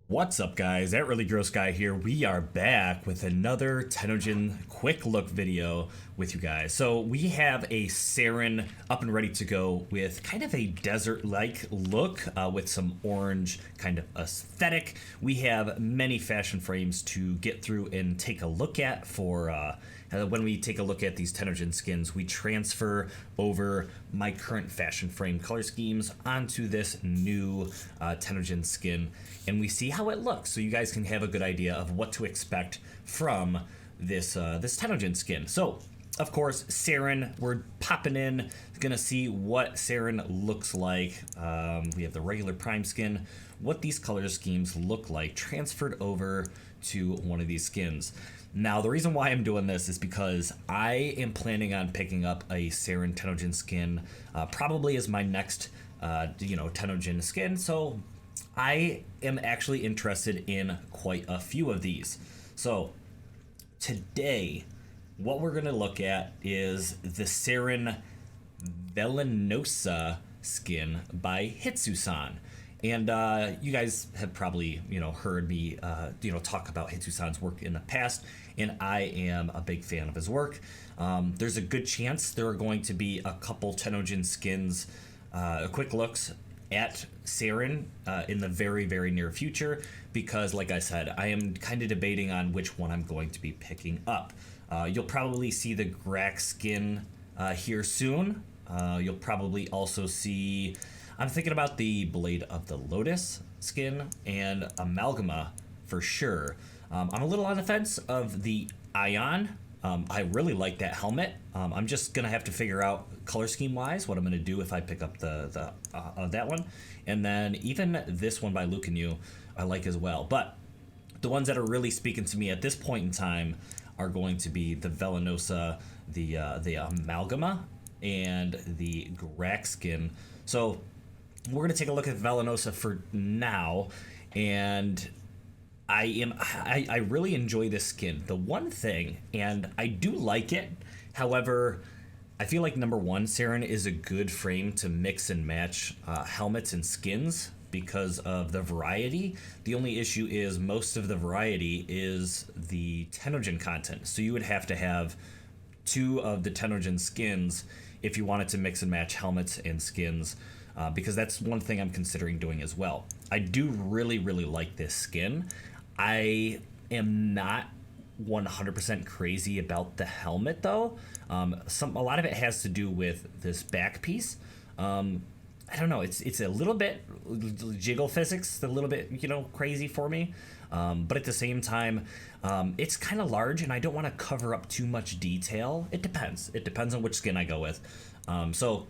What's up, guys? That Really Gross Guy here. We are back with another Tennogen quick look video with you guys. So we have a Saryn up and ready to go with kind of a desert-like look with some orange kind of aesthetic. We have many fashion frames to get through and take a look at for when we take a look at these Tennogen skins, we transfer over my current fashion frame color schemes onto this new Tennogen skin, and we see how it looks, so you guys can have a good idea of what to expect from this Tennogen skin. So, of course, Saryn, we're popping in, gonna see what Saryn looks like. We have the regular Prime skin, what these color schemes look like transferred over to one of these skins. Now, the reason why I'm doing this is because I am planning on picking up a Saryn Tennogen skin, probably as my next, Tennogen skin. So I am actually interested in quite a few of these. So today, what we're going to look at is the Saryn Velenosa skin by Hitsu San. And you guys have probably, heard me, talk about Hitsu San's work in the past, and I am a big fan of his work. There's a good chance there are going to be a couple Tennogen skins, quick looks at Saryn in the very, very near future, because, like I said, I am kind of debating on which one I'm going to be picking up. You'll probably see the Grax skin here soon. You'll probably also see... I'm thinking about the Blade of the Lotus skin and Amalgama for sure. I'm a little on the fence of the Ion. I really like that helmet. I'm just gonna have to figure out color scheme wise what I'm gonna do if I pick up the that one. And then even this one by Lucanu I like as well. But the ones that are really speaking to me at this point in time are going to be the Velenosa, the Amalgama, and the Grax skin. So we're going to take a look at Velenosa for now, and I really enjoy this skin. The one thing, and I do like it, however, I feel like number one, Saryn is a good frame to mix and match helmets and skins because of the variety. The only issue is most of the variety is the Tennogen content, so you would have to have two of the Tennogen skins if you wanted to mix and match helmets and skins. Because that's one thing I'm considering doing as well. I do really, really like this skin. I am not 100% crazy about the helmet though. A lot of it has to do with this back piece. I don't know. It's a little bit jiggle physics, a little bit crazy for me. But at the same time, it's kind of large, and I don't want to cover up too much detail. It depends. It depends on which skin I go with. So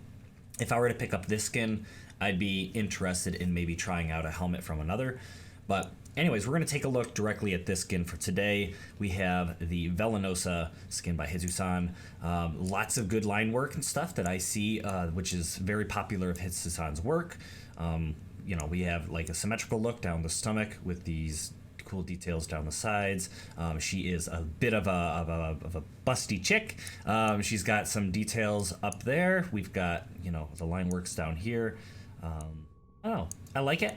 if I were to pick up this skin, I'd be interested in maybe trying out a helmet from another. But anyways, we're going to take a look directly at this skin for today. We have the Velenosa skin by Hitsu San. Lots of good line work and stuff that I see, which is very popular of Hitsu San's work. We have like a symmetrical look down the stomach with these cool details down the sides. She is a bit of a busty chick. She's got some details up there. We've got the line works down here. I don't know. I like it.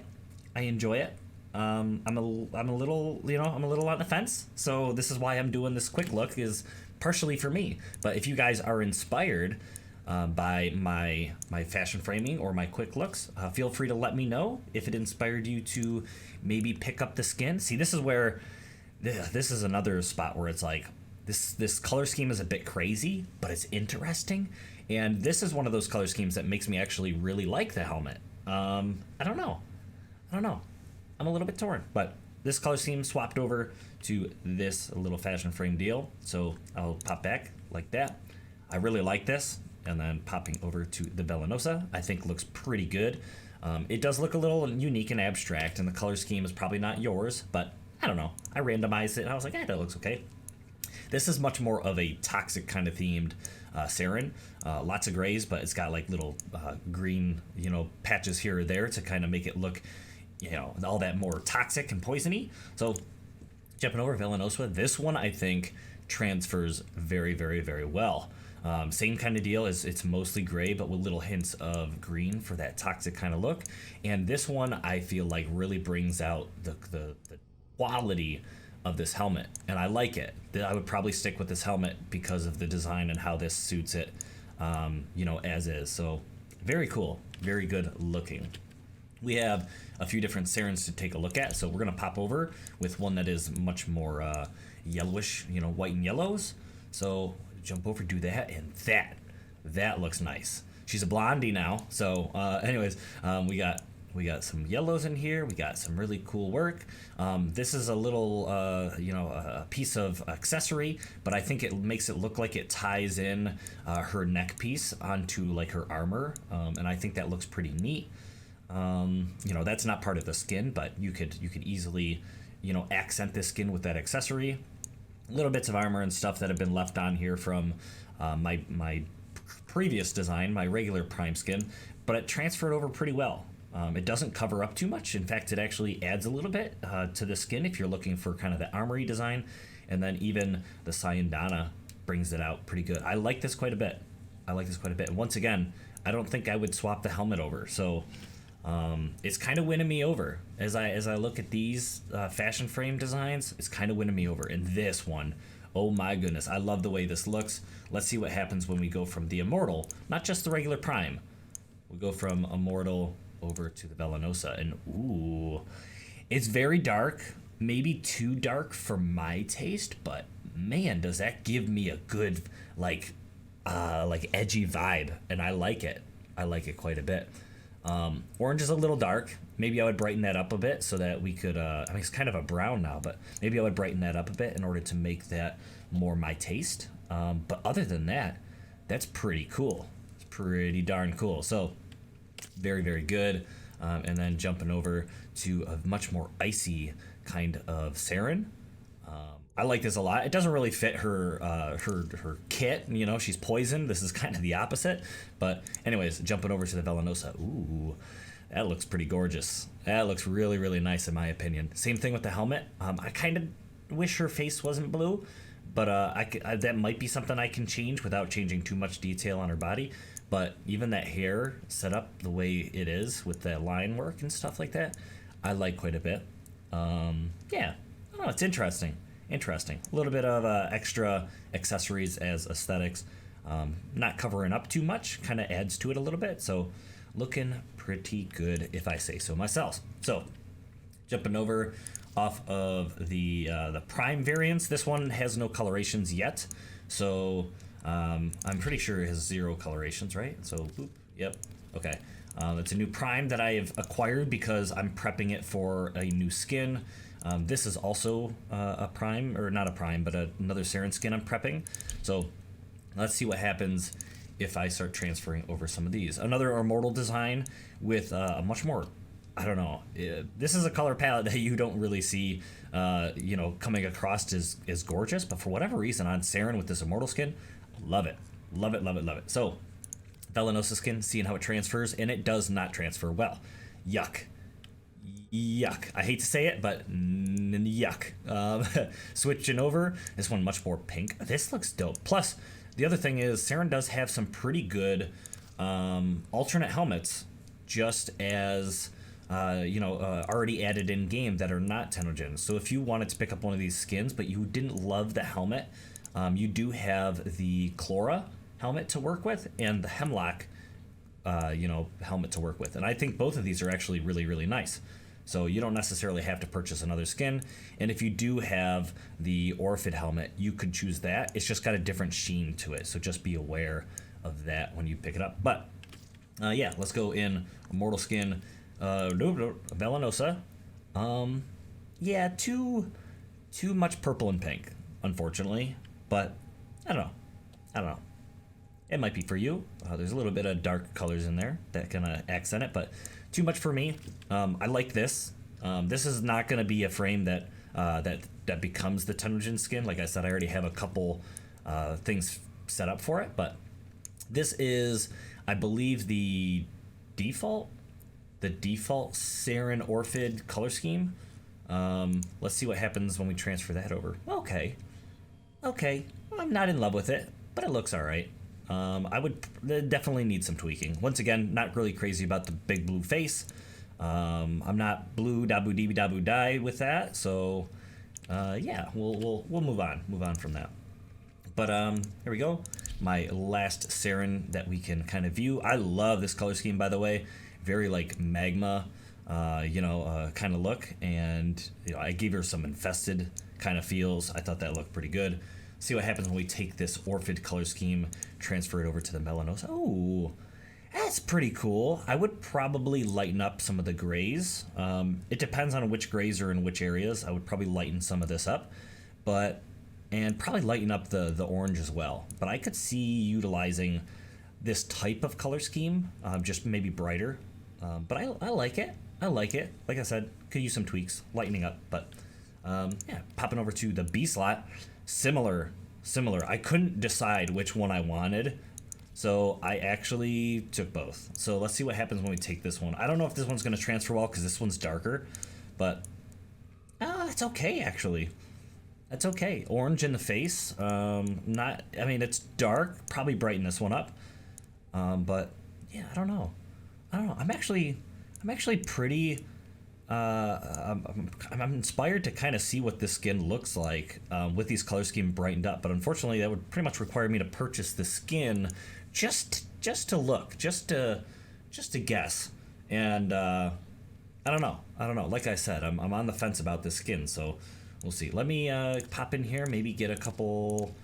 I enjoy it. I'm a little on the fence. So this is why I'm doing this quick look, is partially for me. But if you guys are inspired by my fashion framing or my quick looks, feel free to let me know if it inspired you to maybe pick up the skin. See, this is where this is another spot where it's like this color scheme is a bit crazy, but it's interesting, and this is one of those color schemes that makes me actually really like the helmet. I don't know. I'm a little bit torn, but this color scheme swapped over to this little fashion frame deal, so I'll pop back like that. I really like this. And then popping over to the Velenosa, I think looks pretty good. It does look a little unique and abstract, and the color scheme is probably not yours, but I don't know. I randomized it, and I was like, that looks okay. This is much more of a toxic kind of themed Saryn. Lots of grays, but it's got like little green, patches here or there to kind of make it look, all that more toxic and poisony. So jumping over Velenosa, this one I think transfers very, very, very well. Same kind of deal as it's mostly gray, but with little hints of green for that toxic kind of look. And this one I feel like really brings out the quality of this helmet, and I like it. I would probably stick with this helmet because of the design and how this suits it, as is. So very cool, very good looking. We have a few different Saryns to take a look at, so we're gonna pop over with one that is much more yellowish, white and yellows. So jump over, do that, and that looks nice. She's a blondie now. So anyways, we got some yellows in here. We got some really cool work. This is a little, a piece of accessory, but I think it makes it look like it ties in her neck piece onto like her armor, and I think that looks pretty neat. That's not part of the skin, but you could easily, accent this skin with that accessory. Little bits of armor and stuff that have been left on here from my previous design, my regular Prime skin, but it transferred over pretty well. It doesn't cover up too much. In fact, it actually adds a little bit to the skin if you're looking for kind of the armory design, and then even the Sayandana brings it out pretty good. I like this quite a bit. And once again, I don't think I would swap the helmet over. So it's kind of winning me over as I look at these fashion frame designs. It's kind of winning me over. And this one, oh my goodness, I love the way this looks. Let's see what happens when we go from the Immortal, not just the regular Prime. We go from Immortal over to the Velenosa, and ooh, it's very dark, maybe too dark for my taste, but man, does that give me a good like edgy vibe, and I like it quite a bit. Orange is a little dark. Maybe I would brighten that up a bit so that we could, it's kind of a brown now, but maybe I would brighten that up a bit in order to make that more my taste. But other than that, that's pretty cool. It's pretty darn cool. So very, very good. And then jumping over to a much more icy kind of Saryn. I like this a lot. It doesn't really fit her kit. She's poisoned. This is kind of the opposite. But anyways, jumping over to the Velenosa. Ooh, that looks pretty gorgeous. That looks really, really nice in my opinion. Same thing with the helmet. I kind of wish her face wasn't blue, but that might be something I can change without changing too much detail on her body. But even that hair set up the way it is with that line work and stuff like that, I like quite a bit. Yeah, I don't know, it's interesting. A little bit of extra accessories as aesthetics. Not covering up too much, kind of adds to it a little bit. So looking pretty good if I say so myself. So jumping over off of the Prime variants. This one has no colorations yet. So I'm pretty sure it has 0 colorations, right? So boop, yep, okay. It's a new Prime that I have acquired because I'm prepping it for a new skin. This is also a Prime, or not a Prime, but another Saryn skin I'm prepping. So let's see what happens if I start transferring over some of these. Another Immortal design with a much more, I don't know, this is a color palette that you don't really see, coming across as gorgeous, but for whatever reason on Saryn with this Immortal skin, love it. So Velenosa skin, seeing how it transfers, and it does not transfer well. Yuck. I hate to say it, but yuck. Switching over, this one much more pink. This looks dope. Plus, the other thing is Saryn does have some pretty good alternate helmets, just as already added in game that are not Tennogen. So if you wanted to pick up one of these skins, but you didn't love the helmet, you do have the Chlora helmet to work with and the Hemlock helmet to work with. And I think both of these are actually really, really nice. So you don't necessarily have to purchase another skin. And if you do have the Orphid helmet, you could choose that. It's just got a different sheen to it. So just be aware of that when you pick it up. But yeah, let's go in Immortal skin. Velenosa. Yeah, too much purple and pink, unfortunately. But I don't know. It might be for you. There's a little bit of dark colors in there that kind of accent it, but too much for me. I like this. This is not going to be a frame that becomes the Tennogen skin. Like I said, I already have a couple things set up for it, but this is, I believe, the default Saryn Orphid color scheme. Let's see what happens when we transfer that over. Okay. I'm not in love with it, but it looks all right. I would definitely need some tweaking. Once again, not really crazy about the big blue face. I'm not blue dabu dee dabu die with that, so yeah, we'll move on from that. But here we go. My last Saryn that we can kind of view. I love this color scheme, by the way. Very like magma, kind of look, and I gave her some infested kind of feels. I thought that looked pretty good. See what happens when we take this Orphid color scheme, transfer it over to the Velenosa. Oh, that's pretty cool. I would probably lighten up some of the grays. It depends on which grays are in which areas. I would probably lighten some of this up, and probably lighten up the orange as well. But I could see utilizing this type of color scheme, just maybe brighter. But I like it. I like it. Like I said, could use some tweaks, lightening up. But yeah, popping over to the B slot. Similar. I couldn't decide which one I wanted, so I actually took both. So let's see what happens when we take this one. I don't know if this one's going to transfer well because this one's darker, but that's okay actually. That's okay. Orange in the face. It's dark. Probably brighten this one up. But yeah, I don't know. I'm actually pretty. I'm inspired to kind of see what this skin looks like with these color scheme brightened up, but unfortunately that would pretty much require me to purchase the skin just to look, just to guess, and I don't know. Like I said, I'm on the fence about this skin, so we'll see. Let me pop in here, maybe get a couple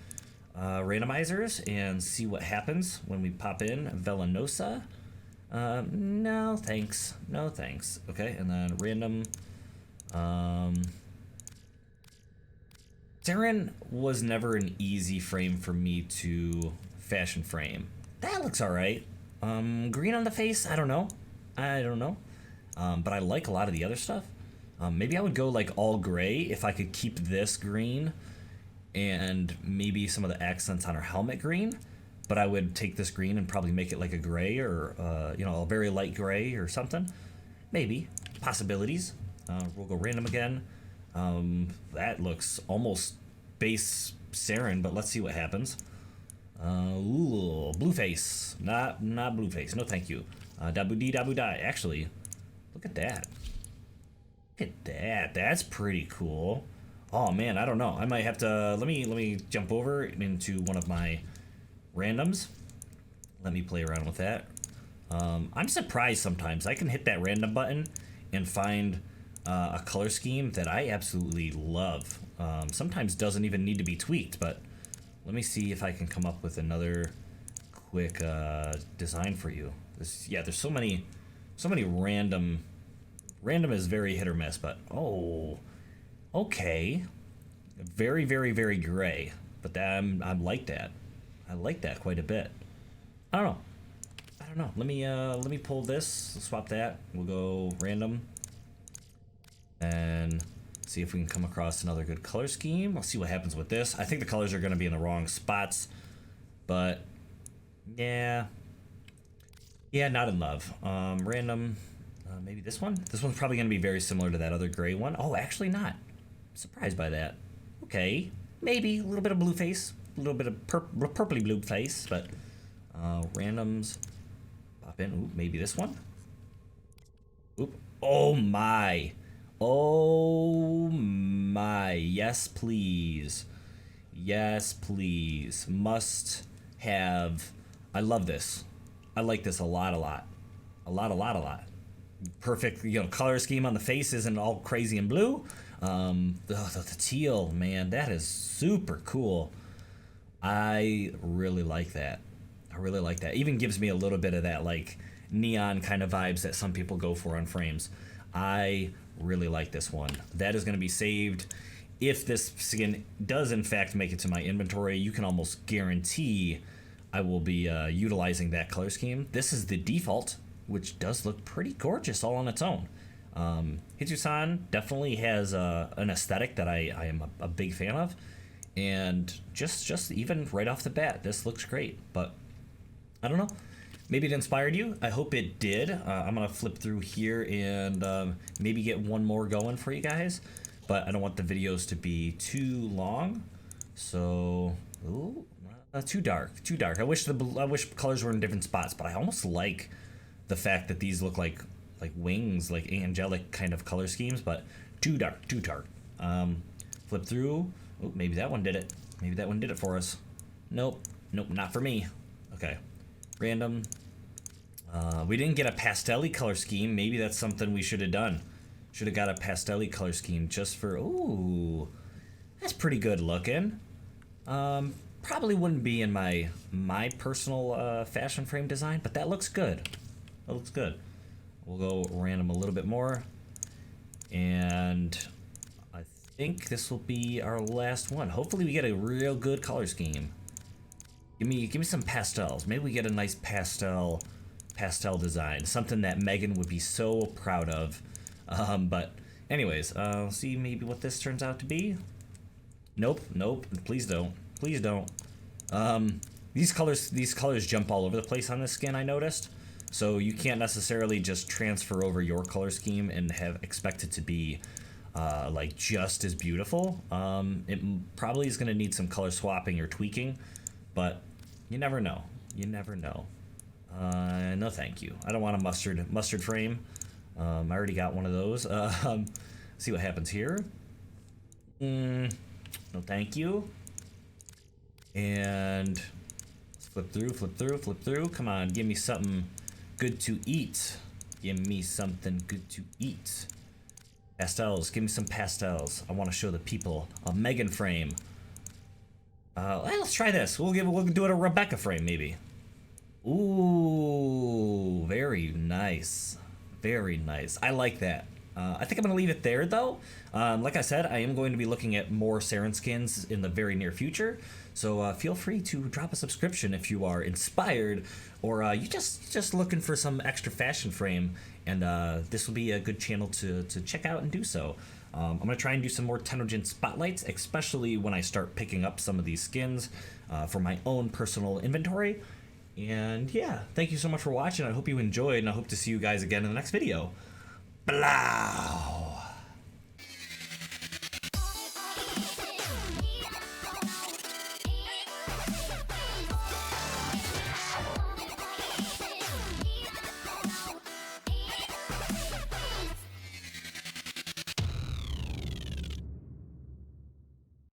randomizers and see what happens when we pop in Velenosa. No thanks. Okay, and then random. Saryn was never an easy frame for me to fashion frame. That looks alright. Green on the face, I don't know. But I like a lot of the other stuff. Maybe I would go like all gray if I could keep this green and maybe some of the accents on her helmet green. But I would take this green and probably make it like a gray or, a very light gray or something. Maybe. Possibilities. We'll go random again. That looks almost base Saryn, but let's see what happens. Ooh, blue face. Not blue face. No, thank you. Dabu dee dabu die. Actually, look at that. Look at that. That's pretty cool. Oh man, I don't know. I might have to. Let me jump over into one of my randoms. Let me play around with that. I'm surprised sometimes. I can hit that random button and find a color scheme that I absolutely love. Sometimes doesn't even need to be tweaked, but let me see if I can come up with another quick design for you. There's so many random. Random is very hit or miss, but oh, okay. Very, very, very gray, but I like that. I like that quite a bit. I don't know. Let me pull this. Swap that. We'll go random. And see if we can come across another good color scheme. We'll see what happens with this. I think the colors are going to be in the wrong spots. But, yeah. Yeah, not in love. Random. Maybe this one? This one's probably going to be very similar to that other gray one. Oh, actually not. Surprised by that. Okay. Maybe a little bit of blue face. A little bit of purpley blue face, but randoms pop in. Ooh, maybe this one. Oop. Oh my. Yes, please. Yes, please. Must have. I love this. I like this a lot. Perfect, color scheme on the face isn't all crazy and blue. The teal, man, that is super cool. I really like that. Even gives me a little bit of that like neon kind of vibes that some people go for on frames. I really like this one. That is going to be saved. If this skin does in fact make it to my inventory, you can almost guarantee I will be utilizing that color scheme. This is the default, which does look pretty gorgeous all on its own. Hitsu San definitely has an aesthetic that I am a big fan of. And just even right off the bat, this looks great. But I don't know. Maybe it inspired you. I hope it did. I'm going to flip through here and maybe get one more going for you guys. But I don't want the videos to be too long. So, ooh, Too dark, too dark. I wish colors were in different spots, but I almost like the fact that these look like wings, like angelic kind of color schemes, but too dark, too dark. Flip through. Oh, maybe that one did it. Maybe that one did it for us. Nope, nope, not for me. Okay, random. We didn't get a pastel-y color scheme. Maybe that's something we should have done. Should have got a pastel-y color scheme just for. Ooh, that's pretty good looking. Probably wouldn't be in my personal fashion frame design, but that looks good. That looks good. We'll go random a little bit more, and I think this will be our last one. Hopefully, we get a real good color scheme. Give me some pastels. Maybe we get a nice pastel design, something that Megan would be so proud of. But anyways, see maybe what this turns out to be. Nope, nope. Please don't. Please don't. These colors jump all over the place on this skin, I noticed. So you can't necessarily just transfer over your color scheme and expect it to be like just as beautiful. It probably is going to need some color swapping or tweaking, but you never know. You never know. No, thank you. I don't want a mustard frame. I already got one of those. See what happens here. No, thank you. And flip through, flip through, flip through. Come on, give me something good to eat. Give me something good to eat. Pastels, give me some pastels. I want to show the people a Megan frame. Let's try this. We'll do it a Rebecca frame, maybe. Ooh, very nice. Very nice. I like that. I think I'm going to leave it there, though. Like I said, I am going to be looking at more Saryn skins in the very near future. So feel free to drop a subscription if you are inspired, or you just looking for some extra fashion frame, and this will be a good channel to check out and do so. I'm going to try and do some more Tennogen spotlights, especially when I start picking up some of these skins for my own personal inventory. And yeah, thank you so much for watching. I hope you enjoyed, and I hope to see you guys again in the next video. Blah!